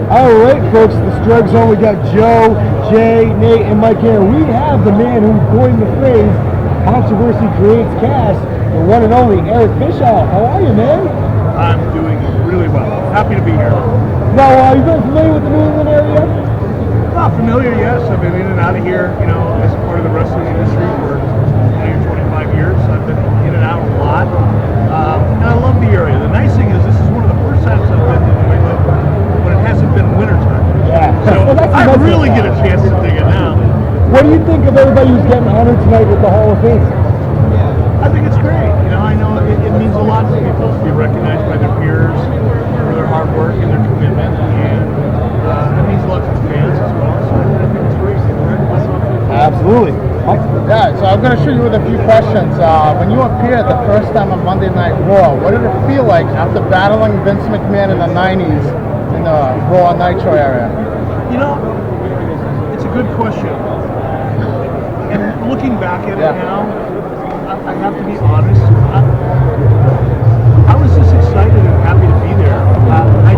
All right, folks, the StrikeZone. We got Joe, Jay, Nate, and Mike here. We have the man who coined the phrase "controversy creates cash," the one and only Eric Bischoff. How are you, man? I'm doing really well. Happy to be here. Now, you guys familiar with the New England area? Not familiar, yes. I've been in and out of here, as a part of the wrestling industry for 20 or 25 years. I've been in and out a lot. And I love the area. The nice thing is this is one of the first times I've been to New England when it hasn't been wintertime. Yeah. So I really get a chance to dig it now. What do you think of everybody who's getting honored tonight with the Hall of Fame? I think it's great. I know it means a lot to people to be recognized by their peers for their hard work and their commitment, and it means a lot to the fans as well. So I think it's great. Absolutely. Yeah, so I'm going to shoot you with a few questions. When you appeared the first time on Monday Night Raw, what did it feel like after battling Vince McMahon in the 90s in the Raw Nitro area? It's a good question. And looking back at it now, I have to be honest. I was just excited and happy to be there. I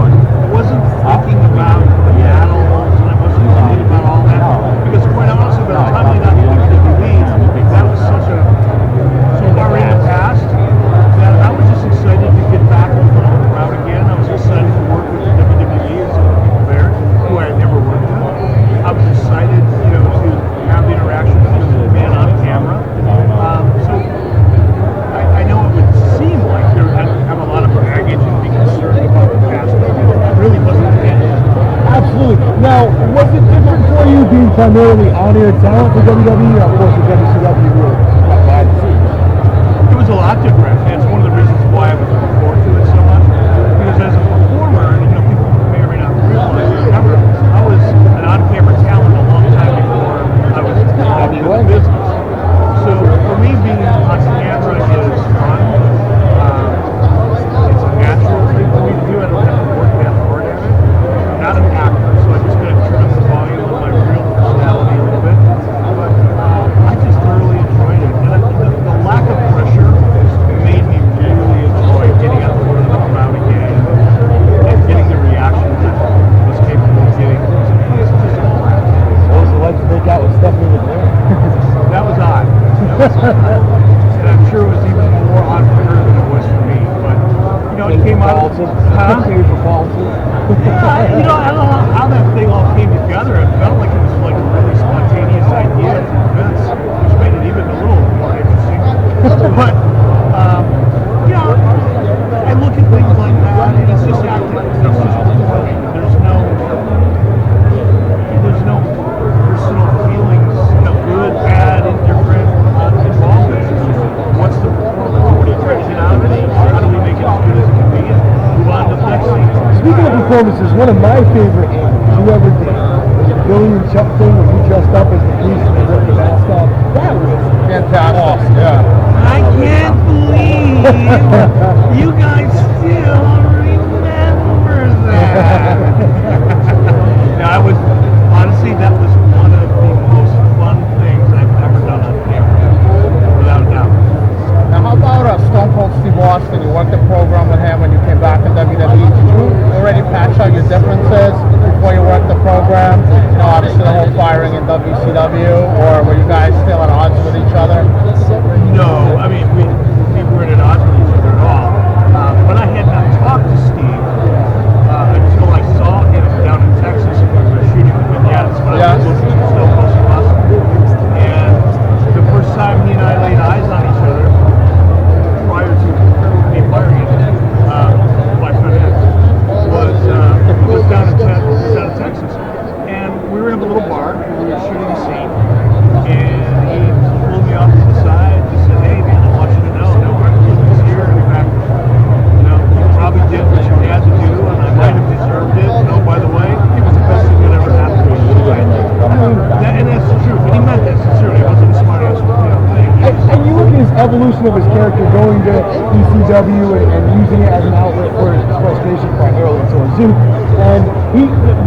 wasn't thinking about the battles, and I wasn't thinking about all that. Because quite honestly, by the time I got to WWE, that was so far in the past that I was just excited to get back in front of the crowd again. I was excited to work with WWE and some of the people there who I had never worked with. I was excited, to have the interaction with the man on camera. So I know it would seem like there had to have a lot of baggage and be concerned about the past, but it really wasn't the case. Absolutely. Now, was it different for you being primarily on-air talent for WWE, or of course with WCW you were behind the scenes? It was a lot different, and it's one of the reasons why I was looking forward to it so much. Because as a performer, people may or may not realize, I was an on-camera talent a long time before I was in the business. So for me, being on camera is fun. It's a natural thing for me to do. I don't have to work that hard at it. I'm not an actor, so I just got to turn up the volume on my real personality a little bit. But I just thoroughly enjoyed it. And the lack of pressure made me really enjoy getting out front of the crowd again and getting the reaction that I was capable of getting. It's just a blast. What was it like to make out with Stephanie McMahon? That was odd. And I'm sure it was even more odd for her than it was for me. But, it came out. Huh? Yeah, I don't know how that thing all came together. It felt like it was like a really spontaneous idea from Vince, which made it even a little more interesting. But, I look at things like that, and it's just acting. It's just performing. There's no personal feelings, good, bad, indifferent, involved in it. What's the performance? What are you trying to get out of it? How do we make it as good as it can be and move on to the next thing? Speaking of performances, one of my favorite angles you ever did was the Billy and Chuck thing when you dressed up as the police and ripped the mask off. That was Fantastic. Yeah. I can't believe you guys still remember that. That was one of the most fun things I've ever done on camera, without a doubt. Now, how about Stone Cold Steve Austin? You worked the program with him when you came back to WWE. Did you already patch out your differences before you worked the program? Obviously the whole firing in WCW, or were you guys still at odds with each other? No, we weren't at odds with each other at all. But I had not talked to Steve until I saw him down in Texas when we were shooting the vignettes. But I was looking at Stone Cold Steve Austin. And the first time he and I laid eyes on each other, prior to me firing him, my friend Ed, was down in Texas. And we were in a little bar, and we were shooting a scene. And he pulled me off to the side and said, "Hey man, I want you to know that Martin Luther's here. In fact, you probably did what you had to do, and I might have deserved it. By the way, it was the best thing that ever happened to me." And that's the truth. And he meant that sincerely. It wasn't a smart ass thing. And you look at his evolution of his character going to ECW and using it as an outlet for his frustration primarily towards Zoot. And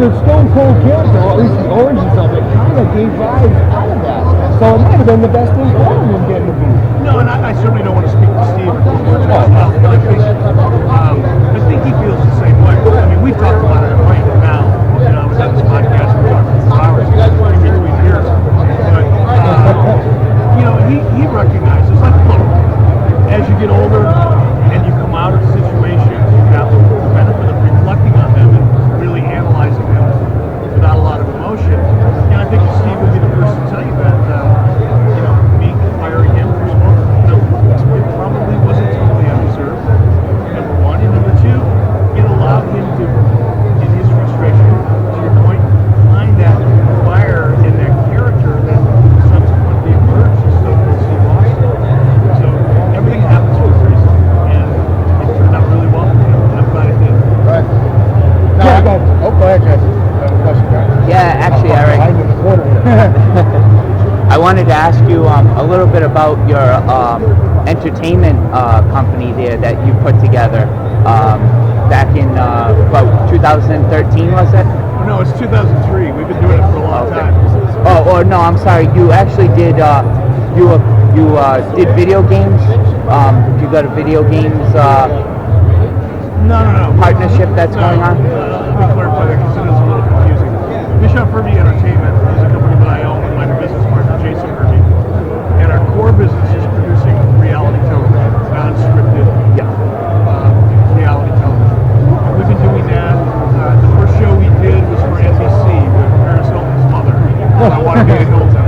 the Stone Cold character, or at least the origins of it, kind of gave rise out of that. So it might have been the best thing for him getting the boot. No, and I certainly don't want to speak for Steve or put words in his mouth, but I think he feels the same way. We've talked about it right now a little bit about your entertainment company there that you put together back in about 2013, was it? No, it's 2003. We've been doing it for a long time. Oh, no, I'm sorry. You actually did. You did video games. You got a video games No. partnership that's going on. Let me clarify that because it is a little confusing. Bischoff Hervey Entertainment is a company that I own with my business partner, Jason Hervey. And our core business is producing reality television, non-scripted reality television. And we've been doing that. The first show we did was for NBC with Paris Hilton's mother. I Want to Be a Hilton.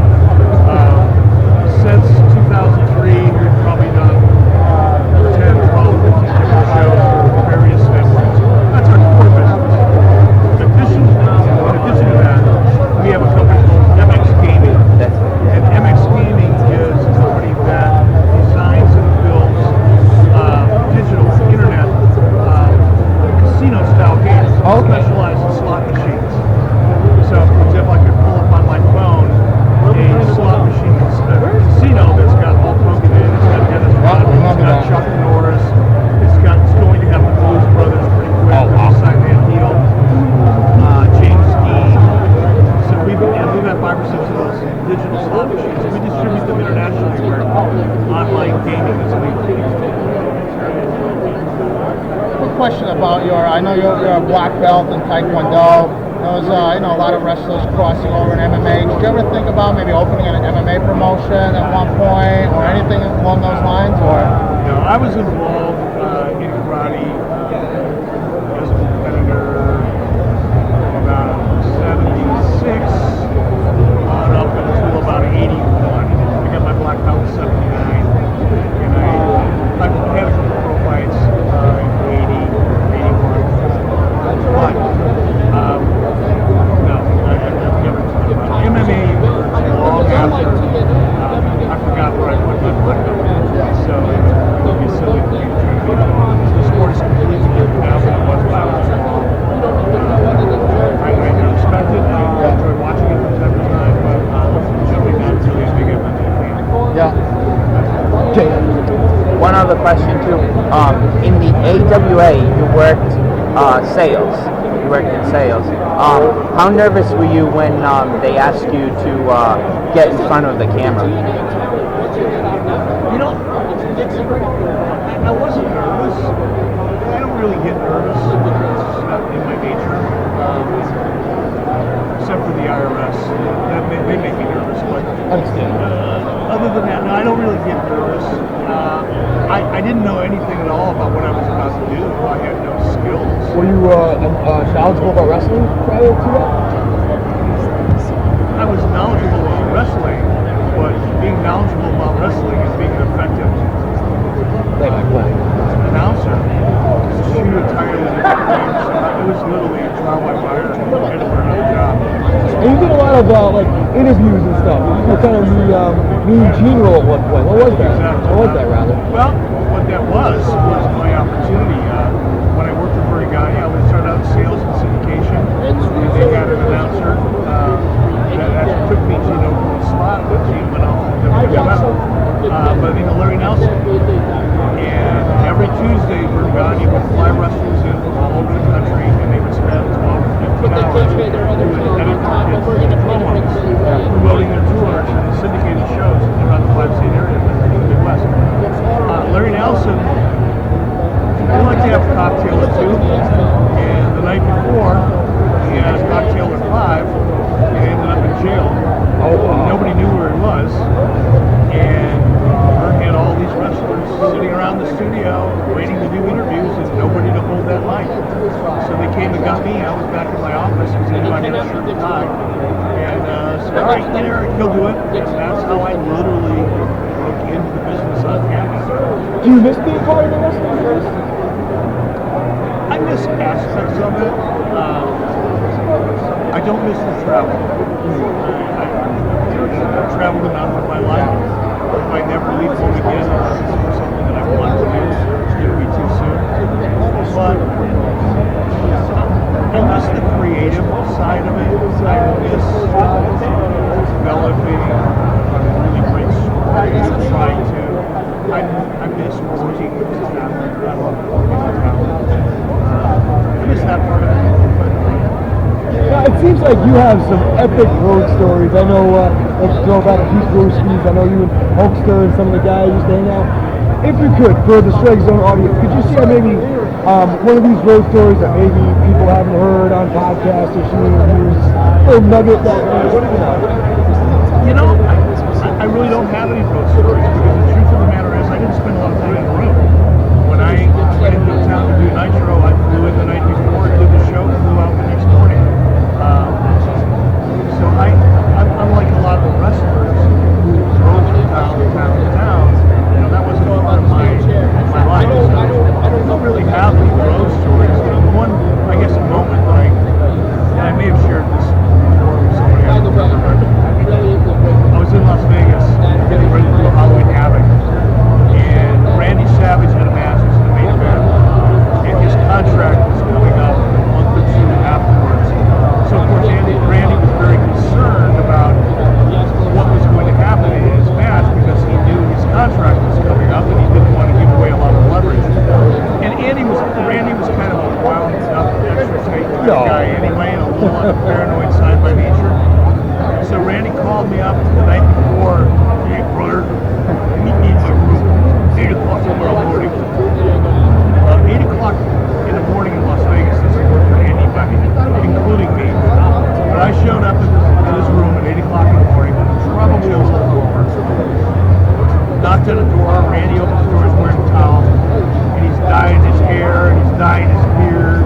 Since 2003, we've probably done 10, 12, 15 different shows for various networks. That's our core business. In addition to that, we have a company called MX Gaming. And MX Gaming is a company that designs and builds digital internet casino-style games. Specialized in slot machines. So, for example, I could pull up on my phone a slot machine casino that's got Hulk Hogan in it. It's got Dennis Rodman. It's got Chuck Norris. It's going to have the Blues Brothers pretty quick. They'll sign that deal. James Dean. So we've got 5 or 6 of those digital slot machines. We distribute them internationally where online gaming is legal. Quick question about I know you're a black belt in Taekwondo. There was, a lot of wrestlers crossing over in MMA. Did you ever think about maybe opening an MMA promotion at one point, or anything along those lines? Or no, I was involved in karate as a competitor from about 76 on up until about 81. I got my black belt in 79, and I had a couple pro fights in 80, 81. But no, I've never thought about it. MMA long after I forgot where I put my black belt. So it would be silly for me to try to be involved. The sport is completely different now than it was when I was involved. I respect it. I enjoy watching it from time to time, but generally not really a big MMA fan. Yeah. Okay. One other question too. In the AWA, you worked sales. You worked in sales. How nervous were you when they asked you to get in front of the camera? You know, I wasn't nervous. I don't really get nervous. It's not in my nature. Except for the IRS. They make me nervous. But other than that, no, I don't really get nervous. I didn't know anything at all about what I was about to do. I had no skills. Were you knowledgeable about wrestling prior to that? I was knowledgeable about wrestling, but being knowledgeable about wrestling and being an effective announcer is two entirely different things. It was literally a trial by fire. I had to learn another job. And you did a lot of interviews and stuff. You were kind of the Mean Gene role at one point. What was that? Exactly. What was that, rather? Well, what that was my opportunity. When I worked for Vertigani, I would start out in sales and syndication, and they had an announcer that actually took me to the slot when he went off to WWF by the name of Larry Nelson. And every Tuesday, Vertigani would fly wrestlers in from all over the country, and they would spend 12 to 15 hours doing edit markets and promos, promoting their tours and the syndicated shows around the 5-state area in the Midwest. Larry Nelson, he liked to have a cocktail or two, and the night before, he had a cocktail or 5, and ended up in jail. Nobody knew where he was, and Vern had all these wrestlers sitting around the studio waiting to do interviews and nobody to hold that mic. So they came and got me. I was back in my office because they knew I had a shirt and tie. And said, all right, get Eric, he'll do it. And that's how I literally broke into the business on camera. Do you miss being part of the wrestling business? I miss aspects of it. I don't miss the travel. I've traveled enough in my life. If I never leave home again, unless it's for something that I want to do, it would be too soon. But I miss the creative side of it. I miss developing really great stories. it seems like you have some epic road stories. I know, let's throw back a few Brewskis. I know you and Hulkster and some of the guys used to hang out. If you could, for the StrikeZone audience, could you share maybe one of these road stories that maybe people haven't heard on podcasts or shoot interviews? A little nugget that, You know, I really don't have any road stories because the truth of the matter is I didn't spend a lot of time on the road. When I went into town to do Nitro, I flew in the night before, did the show, flew out the next morning. So I'm unlike a lot of the wrestlers who drove from town to town to town. You know, that wasn't part of my life. So I don't really have any road stories. You know, the one, I guess, a moment that I may have shared this before with somebody else. I was in Las Vegas getting ready to do Halloween Havoc, and Randy Savage had a match in the main event, and his contract was coming up a month or two afterwards. So of course Randy was very concerned about what was going to happen in his match because he knew his contract was coming up and he didn't want to give away a lot of leverage. And Randy was kind of a wound up, extra tight guy anyway, and a little on the paranoid side by nature. So Randy called me up the night before. Hey, brother, meet me in my room. 8 o'clock tomorrow morning. 8 o'clock in the morning in Las Vegas doesn't work for anybody, including me. But I showed up in his room at 8 o'clock in the morning, probably a little over. Knocked on the door. Randy opens the door. He's wearing a towel, and he's dyeing his hair, and he's dyeing his beard,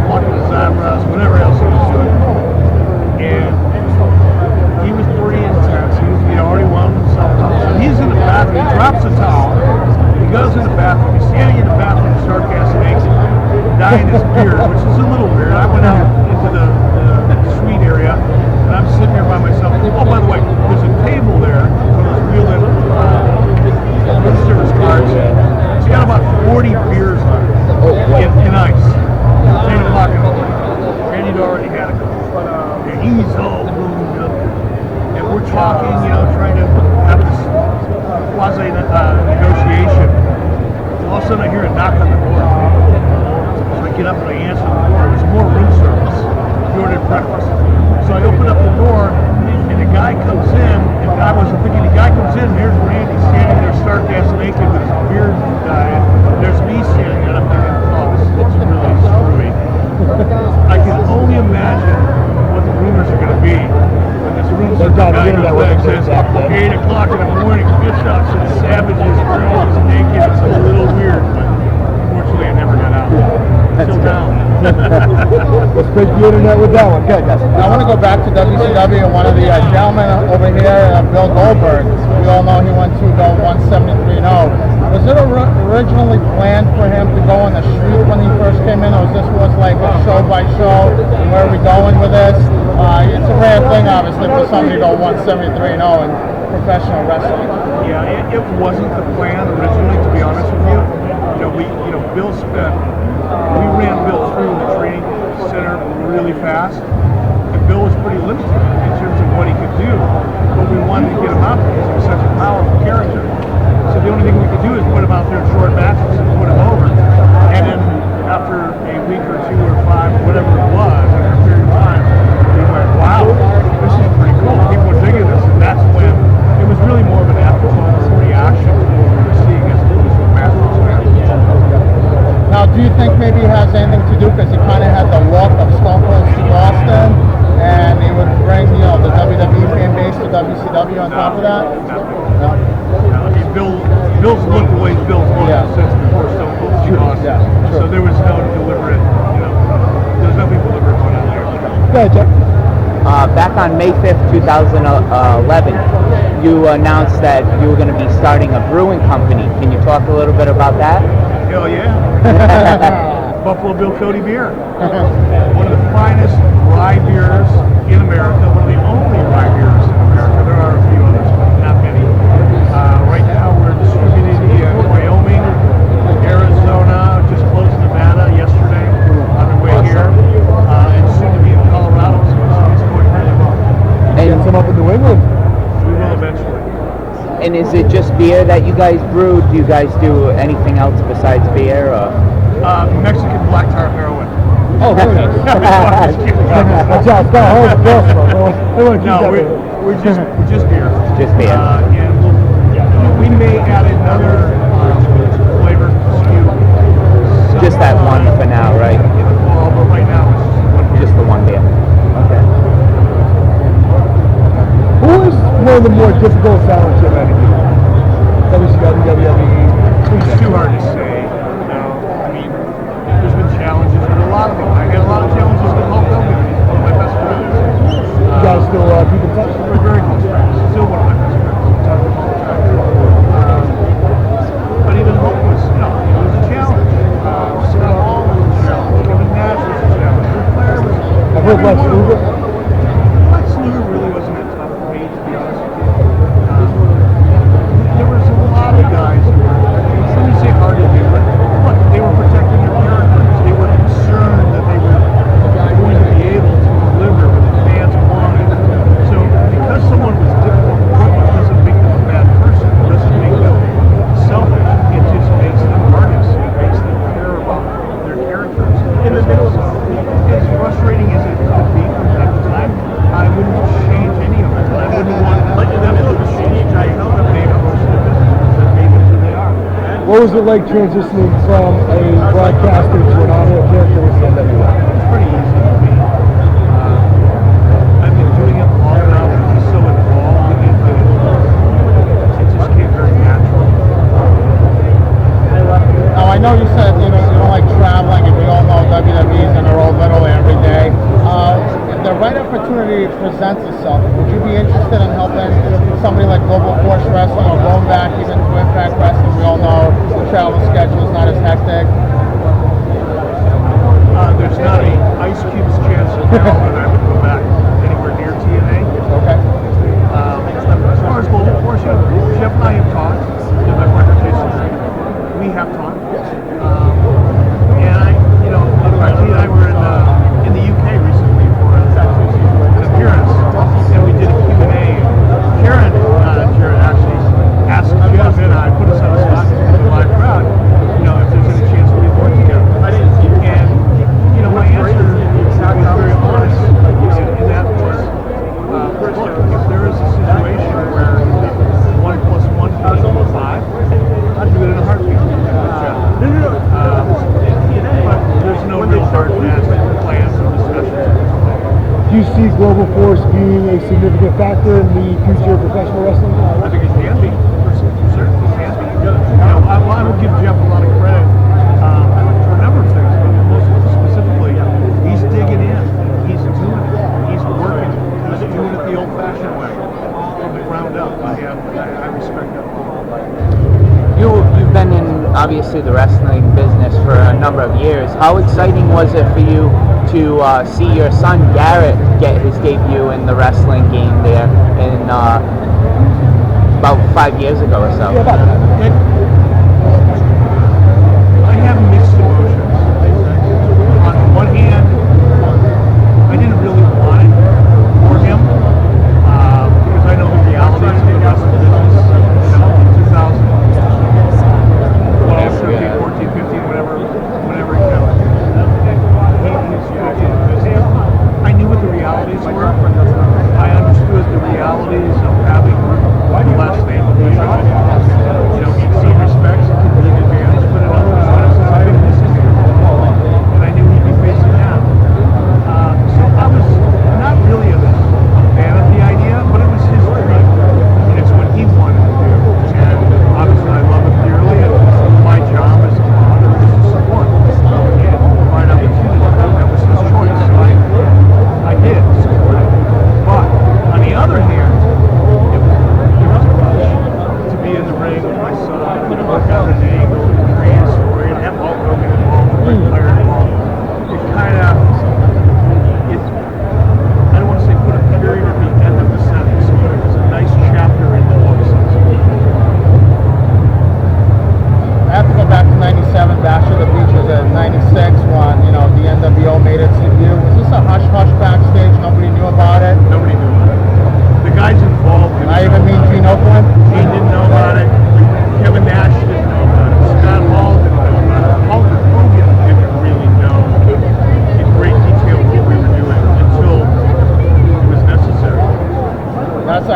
walking his eyebrows, whatever else he was doing. And he was pretty intense. He already wound himself up. So he's in the bathroom. He drops the towel. He goes in the bathroom. He's standing in the bathroom, stark ass naked, dyeing his beard, which is a little weird. I went out into the suite area, and I'm sitting there by myself. Oh, by the way, there's a table there with those real room service cards. It's got about 40 beers on it in ice. 8 o'clock in the morning. Randy'd already had a couple. And he's all moved up. And we're talking, you know, trying to have this quasi-negotiation. All of a sudden I hear a knock on the door. So I get up and I answer the door. It was more room service. We ordered breakfast. So I open up the door and the guy comes in, and I wasn't thinking, the guy comes in, and there's Randy standing there stark ass naked with his beard dyed. There's me standing there, and I'm thinking, oh, this looks really screwy. I can only imagine what the rumors are going to be when this room service guy says 8 o'clock in the morning, Bischoff and Savage's girl is naked. It's a little weird, but unfortunately I never got out. Still down. let's break the internet with that one. Okay, guys. I want to go back to WCW and one of the gentlemen over here, Bill Goldberg. We all know he went to go 173-0. Was it originally planned for him to go on the street when he first came in, or was this like a show by show? Where are we going with this? It's a rare thing, obviously, for somebody to go 173-0 in professional wrestling. Yeah, it wasn't the plan originally, to be honest with you. Bill we ran Bill through the training center really fast, and Bill was pretty limited in terms of what he could do, but we wanted to get him out because he was such a powerful character. So the only thing we could do is put him out there in short matches and put him over. And then after a week or 2 or 5, whatever it was, after a period of time, we went, wow, this is pretty cool. People are digging this. And that's when it was really more of an afterthought reaction to what we were seeing as opposed to a massive plan. Now, do you think maybe it has anything to do because he kind of had the look of Stone Cold Steve Austin, and he would bring, the WWE fan base to WCW on top of that? No. I mean, Bill's look the way Bill's looked since before Stone Cold Steve Austin. Yeah, so there was no deliberate, there was nothing deliberate going on there. Go ahead, Jeff. Back on May 5th, 2011, you announced that you were going to be starting a brewing company. Can you talk a little bit about that? Hell yeah. Buffalo Bill Cody beer. One of the finest rye beers in America. One of the only rye beers in America. There are a few others, but not many. Right now we're distributing in Wyoming, Arizona, just closed Nevada yesterday on the way here, and soon to be in Colorado. So it's going really well. Get some up in New England. We will eventually. And is it just beer that you guys brew? Do you guys do anything else besides beer? Or? Mexican black tar heroin. Oh, very nice. Watch out, Scott Hall's a girl smoke. They want to keep No, that we're just beer. Just beer. And we may add another flavor SKU. Just that one for now, right? In the fall, but right now it's Just the one beer. Okay. Who is one of the more difficult salaries you've had to do? WCW, WWE? It's too hard to say. I mean, there's been challenges with a lot of them. I had a lot of challenges with Hulk Hogan. He's one of my best friends. You guys still keep in touch? We're very close friends. Still one of my best friends. But even Hulk was, it was a challenge. Scott Hall was a challenge. Kevin Nash was a challenge. Ric Flair was. I've heard Lex Luger. Lex Luger really wasn't that tough for me, to be honest with you. There was a lot of guys who were, let me say hard to do, but look, they were protecting their characters. They were concerned that they were going to be able to deliver what the fans wanted. So because someone was difficult to work with doesn't make them a bad person. It doesn't make them selfish. It just makes them artists. It makes them care about their characters. As frustrating as it could be from time to time, I wouldn't change any of it. I wouldn't want them to change. I know that they approach the business that made them who they are. What was it like transitioning from a broadcaster to an audio character with the NWA? It's pretty easy for me. I've been doing it long enough. I'm just so involved in it that it just came very natural. Now, I know you said you don't like traveling, and we all know WWE's in a roll literally every day. If the right opportunity presents itself, would you be interested in helping somebody like Global Force Wrestling or going back even to Impact Wrestling? We all know the travel schedule is not as hectic. There's not a Ice Cube's chance in hell that I would go back anywhere near TNA. Okay. As far as Global Force, Jeff and I have talked. My partner Jason, we have talked. And Riley and I were in the UK recently for an appearance, and we did a Q&A. Jared actually asked Jeff and I, put us on the spot in the live crowd, if there's any chance we could work together. And my answer was very honest in that was, look, if there is a situation where 1 + 1 = 5, I'd do it in a heartbeat. But there's no real hard fast plans or discussions. Do you see Global Force being a significant factor in the future of professional wrestling? I think it can be. Certainly can be. I will give Jeff a lot of credit for a number of things, but most specifically, he's digging in. He's doing it. He's working. He's doing it the old-fashioned way, from the ground up. I respect that a lot. You've been in obviously the wrestling business for a number of years. How exciting was it for you to see your son Garrett get his debut in the wrestling game there in about 5 years ago or so? Yeah, about that. I have mixed emotions. On the one hand, I didn't really want it for him because I know the realities of the wrestling business. In 2000, 13, 14, 15, whatever he counted. I knew what the realities were. I understood the realities of having the last name of Bischoff. He'd seen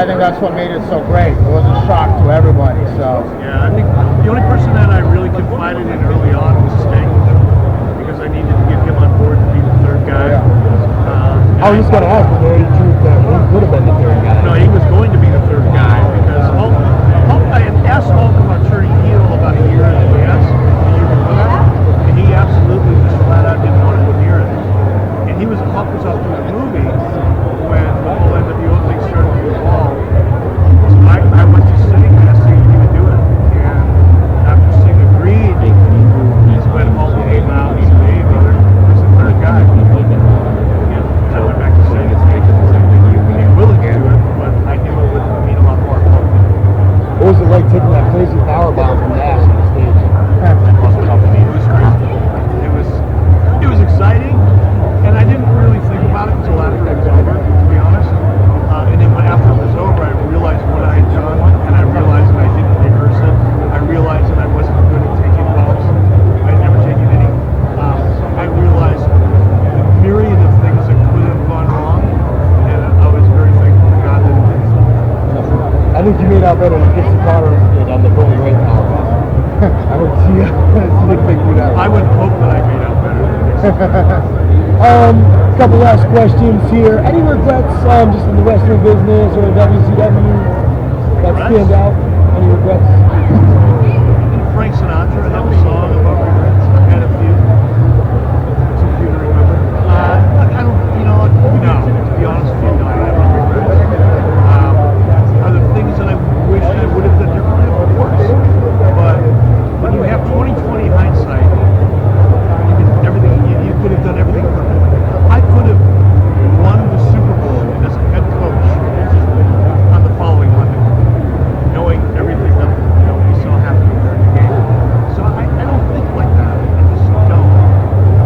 I think that's what made it so great. It was a shock to everybody. So Yeah, I think the only person that I really confided in early on was Sting, because I needed to get him on board to be the third guy. I was just going to ask, was there any truth that he could have been the third guy? No, he was going to be the third guy, because Hulk, I had asked Hulk about turning heel about a year in advance, and he absolutely just flat out didn't want to go near it. And Hulk was up to a movie when the whole NWO thing started to evolve. So I went to Sting and asked Sting if he would do it. And after Sting agreed, that's when Hulk came out and said, hey, brother, who's the third guy? And I went back to Sting and said, he willing to do it, but I knew it would mean a lot more. What was it like taking that crazy power bomb from Nash on the stage? It was crazy. It was exciting, and I didn't really think about it until after it was over, to be honest. And then after it was over, I realized what I had done, and I realized that I didn't rehearse it. I realized that I wasn't good at taking bumps. I'd never taken any. I realized the myriad of things that could have gone wrong, and I was very thankful to God that it didn't. I think you made out better than Dixie Carter did on the Bully Ray power bomb. I would see Nick make you that. I would hope that I made out better than this. Couple last questions here. Any regrets just in the wrestling business or in WCW that stand out? Any regrets? Frank Sinatra have a song about regrets. I've had a few. Too few to remember. I don't, no, to be honest with you, no, I have no regrets. Are there things that I wish I would have done differently? Of course. But when you have 20/20 hindsight, you could have done everything perfect. I could have won the Super Bowl as a head coach on the following Monday, knowing everything that we saw happen during the game. So I don't think like that. I just don't.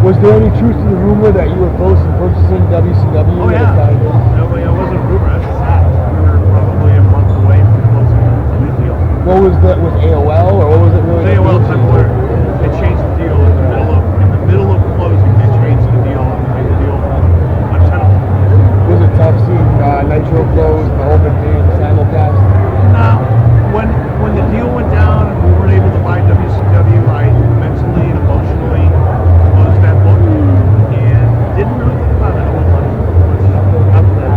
Was there any truth to the rumor that you were close to purchasing WCW? Oh yeah. It wasn't a rumor. That's a fact. We were probably a month away from closing the deal. What was that? Was AOL or what was it really? It was AOL Time Warner. They changed the deal in the middle of closing. They changed the deal and made the deal untenable. Was it tough seeing Nitro close, the whole big thing, the simulcast? Now, when the deal went down and we weren't able to buy WCW, I mentally and emotionally closed that book and didn't really think about it much after that.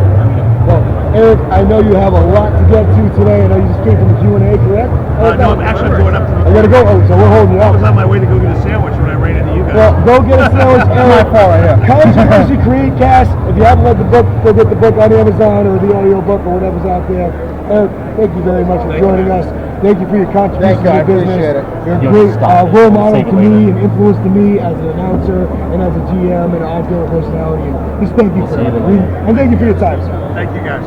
Well, Eric, I know you have a lot to get to today. I know you just came from the Q&A, correct? No, I'm actually going up to the... I gotta go. Oh, so we're holding you I up. was on my way to go get a sandwich when I ran into you guys. Well, go get a sandwich. Eric, right here. Controversy Create Cast. If you haven't read the book, go get the book on Amazon or the audio book or whatever's out there. Eric, thank you very much for joining us. Thank you for your contribution to Thank you, I the business. appreciate it. You're a great role model to me and influence to me as an announcer and as a GM and an on-field personality. And just thank you for everything. And thank you for your time, sir. Thank you guys.